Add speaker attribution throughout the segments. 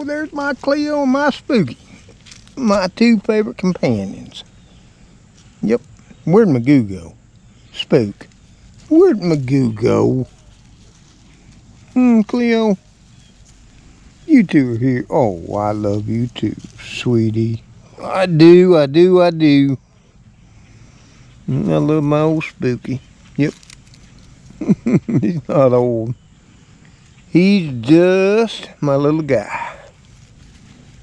Speaker 1: there's my Cleo and my Spooky. My two favorite companions. Yep. Where'd Magoo go? Spook. Where'd Magoo go? Cleo. You two are here. Oh, I love you too, sweetie. I do. I love my old Spooky. Yep. He's not old. He's just my little guy.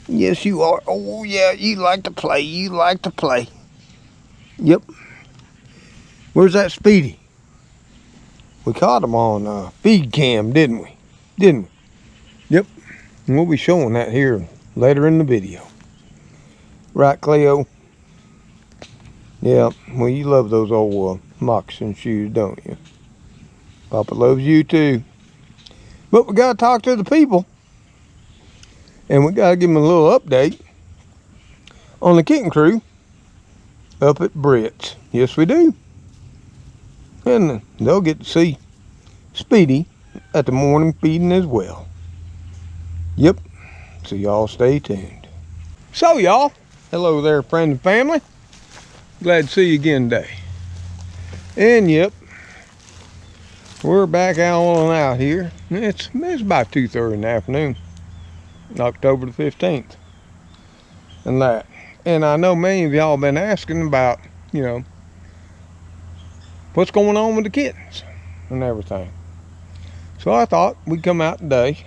Speaker 1: Yes, you are. Oh, yeah, you like to play. Yep. Where's that Speedy? We caught him on feed cam, didn't we? Yep. And we'll be showing that here later in the video. Right, Cleo? Yeah. Well, you love those old moccasin shoes, don't you? Papa loves you too. But we got to talk to the people. And we got to give them a little update on the Kitten Krew up at Britt's. Yes, we do. And they'll get to see Speedy at the morning feeding as well. Yep. So y'all stay tuned. So y'all, hello there, friends and family. Glad to see you again today. And yep, we're back out here. It's about 2:30 in the afternoon. October the 15th. And that. And I know many of y'all been asking about, what's going on with the kittens and everything. So I thought we'd come out today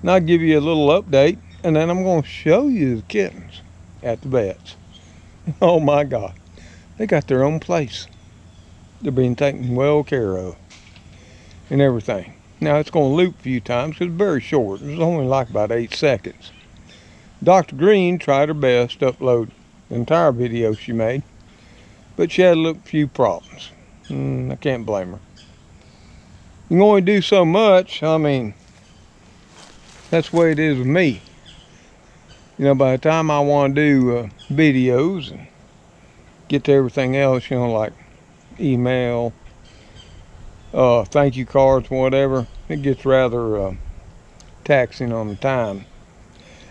Speaker 1: and I'd give you a little update, and then I'm going to show you the kittens at the vets. Oh my God. They got their own place. They're being taken well care of and everything. Now it's going to loop a few times because it's very short. It's only like about 8 seconds. Dr. Green tried her best to upload the entire video she made, but she had a few problems. I can't blame her. You can only do so much. I mean, that's the way it is with me. By the time I want to do videos and get to everything else, like email, thank you cards, whatever, it gets rather taxing on the time.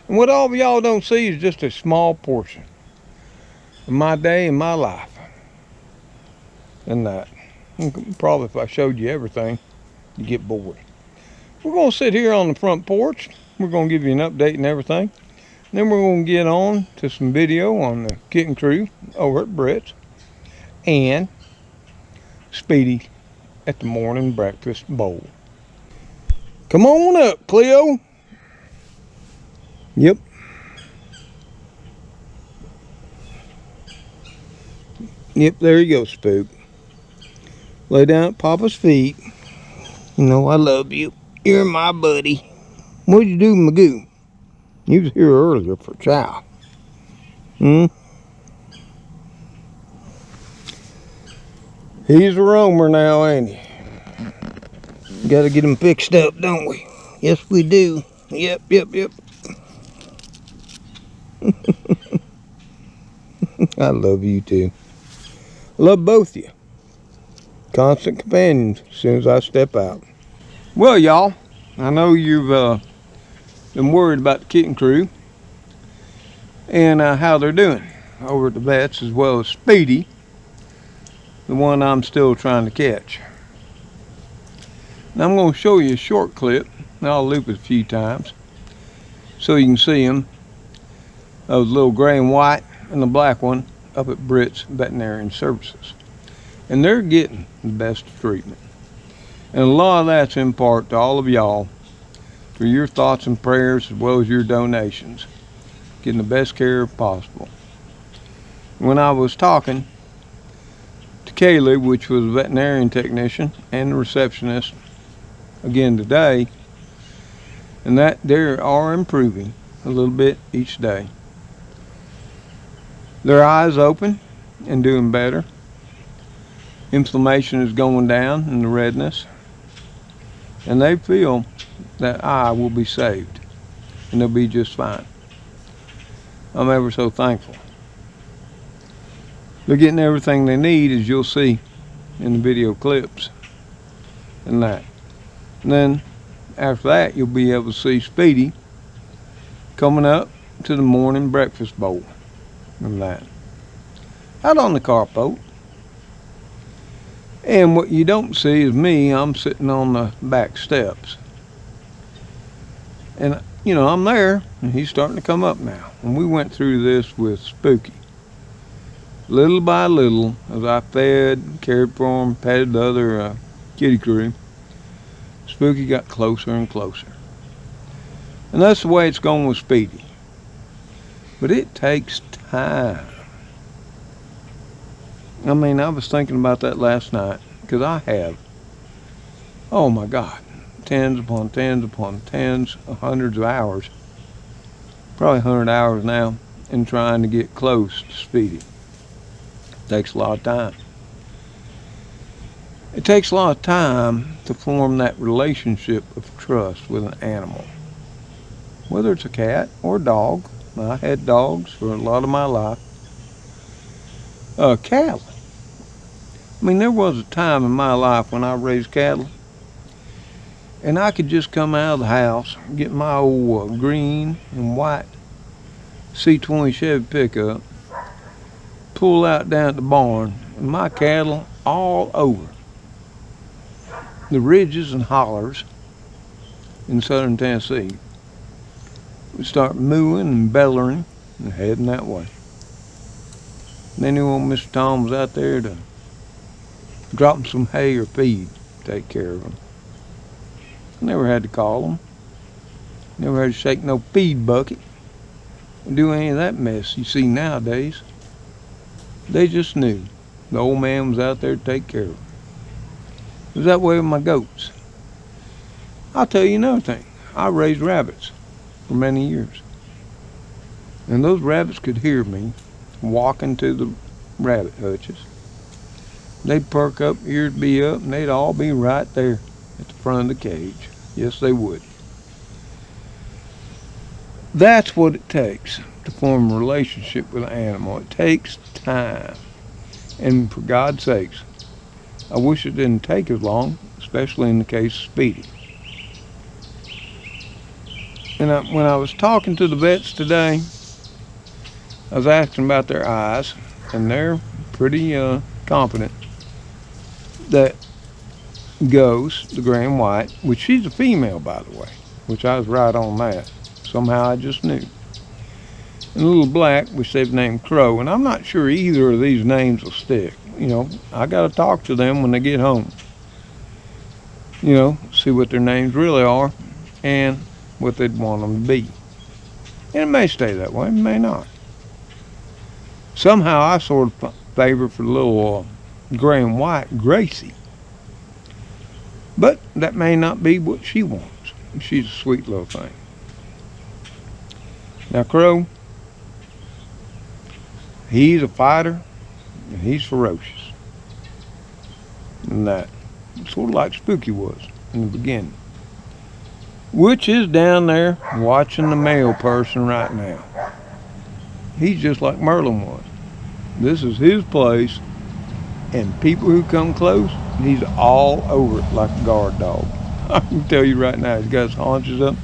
Speaker 1: And what all of y'all don't see is just a small portion of my day and my life. And that. Probably if I showed you everything, you get bored. We're going to sit here on the front porch. We're going to give you an update and everything. Then we're going to get on to some video on the Kitten Krew over at Britt's. And Speedy at the morning breakfast bowl. Come on up, Cleo. Yep. Yep, there you go, Spook. Lay down at Papa's feet. I love you. You're my buddy. What'd you do, Magoo? You was here earlier for Chow. He's a roamer now, ain't he? Gotta get him fixed up, don't we? Yes, we do. Yep. I love you too. I love both of you. Constant companions as soon as I step out. Well, y'all, I know you've been worried about the Kitten Krew and how they're doing over at the vets, as well as Speedy, the one I'm still trying to catch. Now I'm going to show you a short clip, and I'll loop it a few times so you can see them, of the little gray and white and the black one up at Britt's Veterinarian Services. And they're getting the best treatment. And a lot of that's in part to all of y'all for your thoughts and prayers, as well as your donations, getting the best care possible. When I was talking to Kaylee, which was a veterinarian technician and the receptionist again today, and that they are improving a little bit each day. Their eyes open and doing better. Inflammation is going down and the redness, and they feel that eye will be saved and they'll be just fine. I'm ever so thankful. They're getting everything they need, as you'll see in the video clips and that. And then after that, you'll be able to see Speedy coming up to the morning breakfast bowl and that. Out on the carport. And what you don't see is me, I'm sitting on the back steps. And, you know, I'm there, and he's starting to come up now. And we went through this with Spooky. Little by little, as I fed, cared for him, petted the other kitty Krew, Spooky got closer and closer. And that's the way it's going with Speedy. But it takes time. I mean, I was thinking about that last night, because I have, oh my God, tens upon tens upon tens, hundreds of hours, probably 100 hours now, in trying to get close to Speedy. It takes a lot of time. It takes a lot of time to form that relationship of trust with an animal. Whether it's a cat or a dog. I had dogs for a lot of my life. Cattle. I mean, there was a time in my life when I raised cattle, and I could just come out of the house, get my old green and white C20 Chevy pickup, pull out down at the barn, and my cattle all over the ridges and hollers in southern Tennessee would start mooing and bellowing and heading that way. And they knew old Mr. Tom was out there to drop them some hay or feed, take care of them. I never had to call them. Never had to shake no feed bucket and do any of that mess you see nowadays. They just knew the old man was out there to take care of them. It was that way with my goats. I'll tell you another thing. I raised rabbits for many years. And those rabbits could hear me walking to the rabbit hutches. They'd perk up, ears be up, and they'd all be right there at the front of the cage. Yes, they would. That's what it takes to form a relationship with an animal. It takes time. And for God's sakes, I wish it didn't take as long, especially in the case of Speedy. And when I was talking to the vets today, I was asking about their eyes, and they're pretty confident that Ghost, the gray and white, which she's a female, by the way, which I was right on that. Somehow I just knew. And Little Black, which they've named Krew, and I'm not sure either of these names will stick. You know, I got to talk to them when they get home. You know, see what their names really are and what they'd want them to be. And it may stay that way, it may not. Somehow I sort of favor for the little gray and white Gracie. But that may not be what she wants. She's a sweet little thing. Now Krew, he's a fighter and he's ferocious. And that sort of like Spooky was in the beginning. Which is down there watching the male person right now. He's just like Merlin was. This is his place, and people who come close, he's all over it like a guard dog. I can tell you right now, he's got his haunches up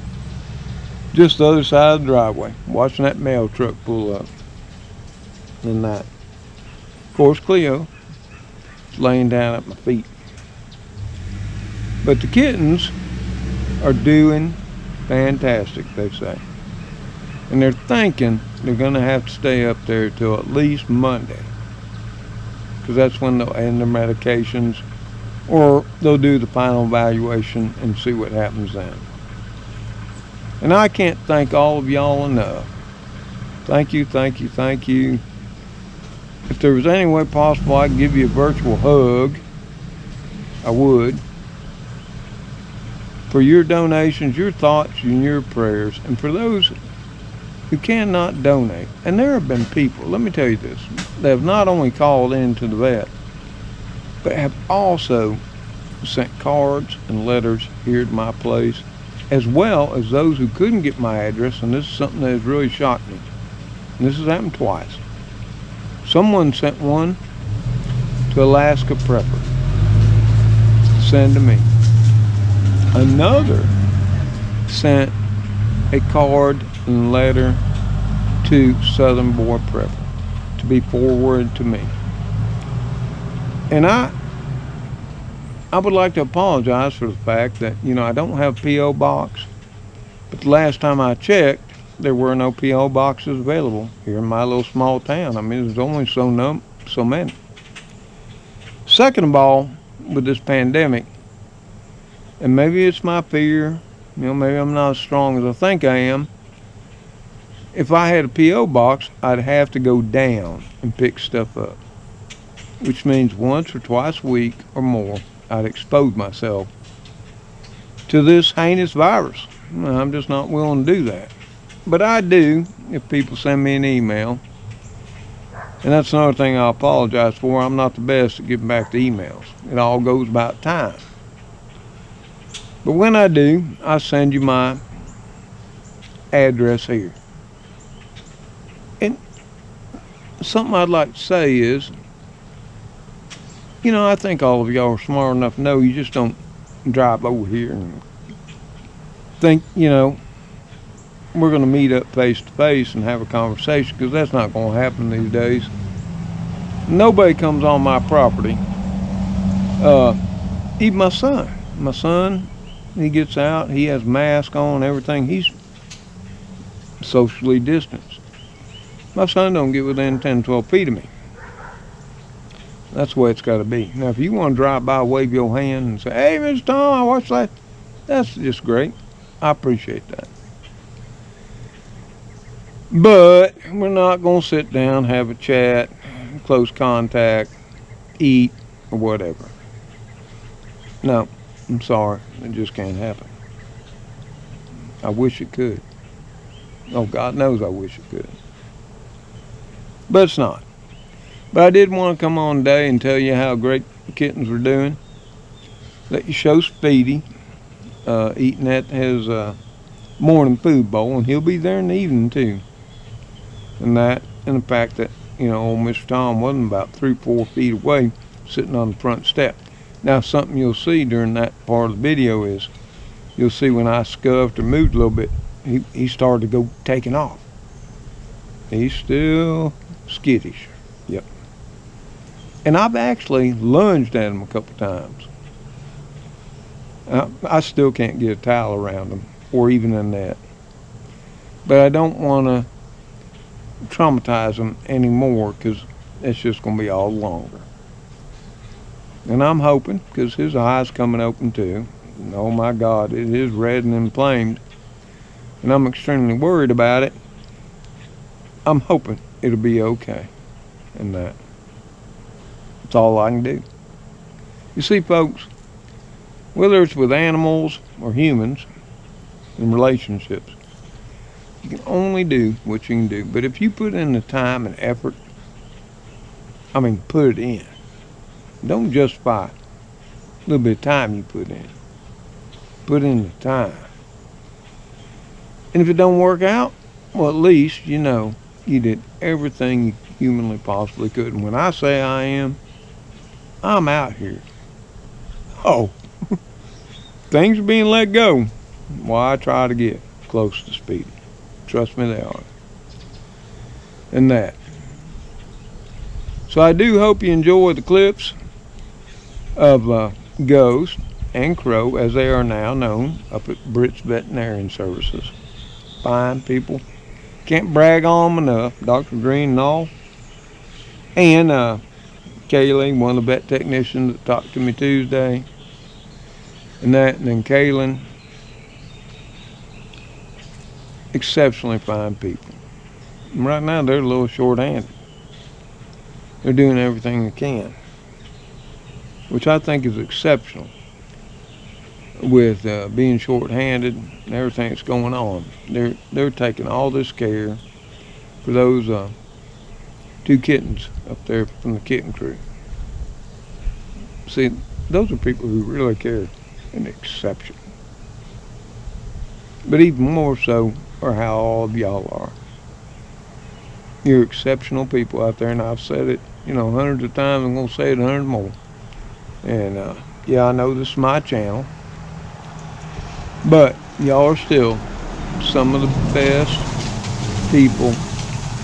Speaker 1: just the other side of the driveway, watching that mail truck pull up. And that. Of course, Cleo is laying down at my feet. But the kittens are doing fantastic, they say. And they're thinking they're going to have to stay up there till at least Monday. Because that's when they'll end their medications, or they'll do the final evaluation and see what happens then. And I can't thank all of y'all enough. Thank you, thank you, thank you. If there was any way possible I could give you a virtual hug, I would. For your donations, your thoughts, and your prayers. And for those who cannot donate, and there have been people, let me tell you this, they have not only called in to the vet, but have also sent cards and letters here to my place, as well as those who couldn't get my address, and this is something that has really shocked me. And this has happened twice. Someone sent one to Alaska Prepper to send to me. Another sent a card and letter to Southern Boy Prepper to be forwarded to me. And I would like to apologize for the fact that, I don't have a P.O. box. But the last time I checked, there were no P.O. boxes available here in my little small town. I mean, there's only so many. Second of all, with this pandemic, and maybe it's my fear, maybe I'm not as strong as I think I am. If I had a P.O. box, I'd have to go down and pick stuff up, which means once or twice a week or more, I'd expose myself to this heinous virus. I'm just not willing to do that. But I do if people send me an email. And that's another thing I apologize for. I'm not the best at getting back to emails. It all goes about time. But when I do, I send you my address here. And something I'd like to say is, I think all of y'all are smart enough to know you just don't drive over here and think, we're going to meet up face to face and have a conversation, because that's not going to happen these days. Nobody comes on my property. Even my son. My son, he gets out, he has a mask on, everything. He's socially distanced. My son don't get within 10, 12 feet of me. That's the way it's got to be. Now, if you want to drive by, wave your hand and say, "Hey, Mr. Tom, I watched that," that's just great. I appreciate that. But we're not going to sit down, have a chat, close contact, eat, or whatever. No, I'm sorry. It just can't happen. I wish it could. Oh, God knows I wish it could. But it's not. But I did want to come on today and tell you how great the kittens are doing. Let you show Speedy eating at his morning food bowl, and he'll be there in the evening too. And the fact that, old Mr. Tom wasn't about 3-4 feet away, sitting on the front step. Now, something you'll see during that part of the video is, you'll see when I scuffed or moved a little bit, he started to go taking off. He's still skittish. Yep. And I've actually lunged at him a couple times. I still can't get a towel around him, or even a net. But I don't want to traumatize him anymore, because it's just going to be all longer. And I'm hoping, because his eye's coming open too, and oh my God, it is red and inflamed, and I'm extremely worried about it. I'm hoping it'll be okay. And that's all I can do. You see, folks, whether it's with animals or humans in relationships, you can only do what you can do. But if you put in the time and effort, put it in. Don't justify a little bit of time you put in. Put in the time. And if it don't work out, well, at least you know you did everything you humanly possibly could. And when I say I am, I'm out here. Oh, things are being let go. Well, I try to get close to Speedy. Trust me, they are. And that. So I do hope you enjoy the clips of Ghost and Krew, as they are now known, up at Britt's Veterinarian Services. Fine people. Can't brag on them enough. Dr. Green and all. And Kaylee, one of the vet technicians that talked to me Tuesday. And then Kaylin. Exceptionally fine people. And right now they're a little short-handed. They're doing everything they can, which I think is exceptional with being short-handed and everything that's going on. They're taking all this care for those 2 kittens up there from the Kitten Krew. See, those are people who really care, and exceptional. But even more so are how all of y'all are. You're exceptional people out there, and I've said it, hundreds of times. I'm going to say it 100 more. And yeah, I know this is my channel, but y'all are still some of the best people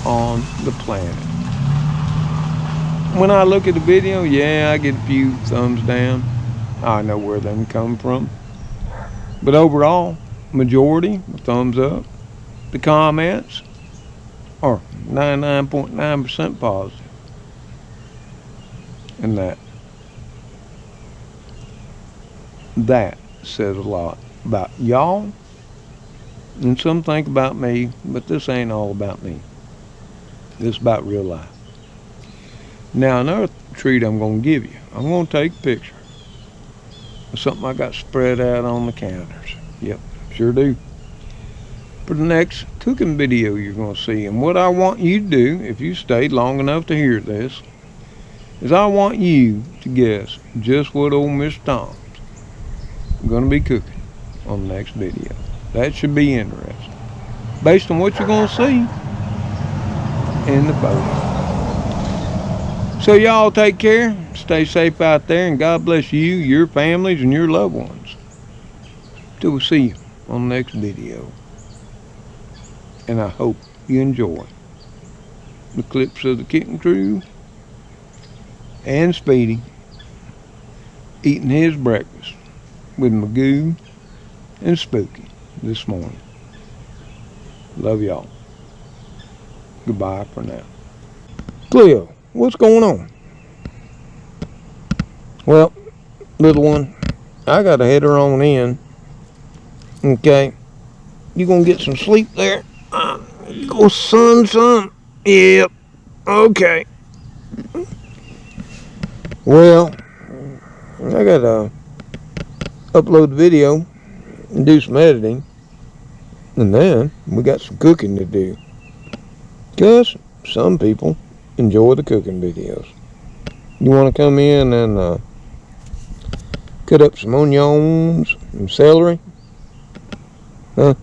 Speaker 1: on the planet. When I look at the video, yeah, I get a few thumbs down. I know where them come from. But overall, majority, thumbs up. The comments are 99.9% positive. And that says a lot about y'all. And some think about me, but this ain't all about me. This is about real life. Now, another treat I'm going to give you. I'm going to take a picture of something I got spread out on the counters. Yep, sure do. For the next cooking video you're going to see. And what I want you to do, if you stayed long enough to hear this, is I want you to guess just what old Miss Tom's going to be cooking on the next video. That should be interesting, based on what you're going to see in the photo. So y'all take care, stay safe out there, and God bless you, your families, and your loved ones. Till we see you on the next video. And I hope you enjoy the clips of the Kitten Krew and Speedy eating his breakfast with Magoo and Spooky this morning. Love y'all. Goodbye for now. Cleo, what's going on? Well, little one, I gotta head her on in. Okay, you gonna get some sleep there? Go, son. Yep. Okay. Well, I gotta upload the video and do some editing, and then we got some cooking to do. Because some people enjoy the cooking videos. You want to come in and cut up some onions and celery? Huh?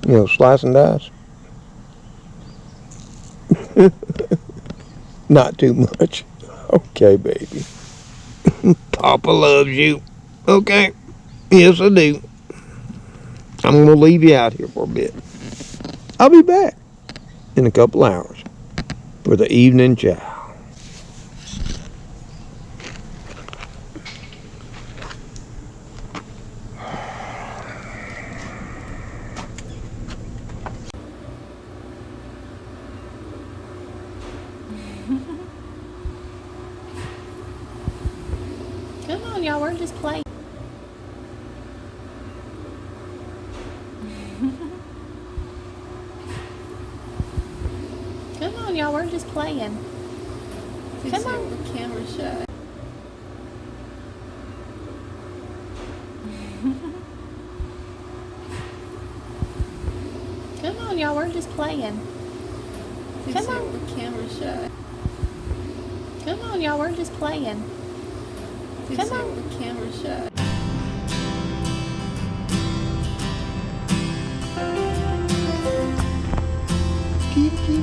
Speaker 1: You know, slice and dice? Not too much. Okay, baby. Papa loves you. Okay? Yes, I do. I'm going to leave you out here for a bit. I'll be back in a couple hours for the evening chow.
Speaker 2: Come on, y'all, we're just playing. Come on, y'all, we're just playing. Come on. The camera shut. Come on, y'all, we're just playing. Come on. The camera shut. Come on, y'all, we're just playing. Come on. The camera shut. Kitty.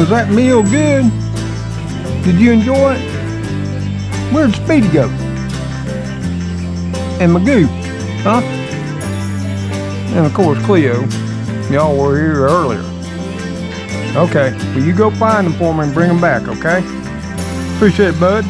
Speaker 1: Was that meal good? Did you enjoy it? Where'd Speedy go? And Magoo, huh? And of course Cleo. Y'all were here earlier. Okay, well you go find them for me and bring them back, okay? Appreciate it, bud.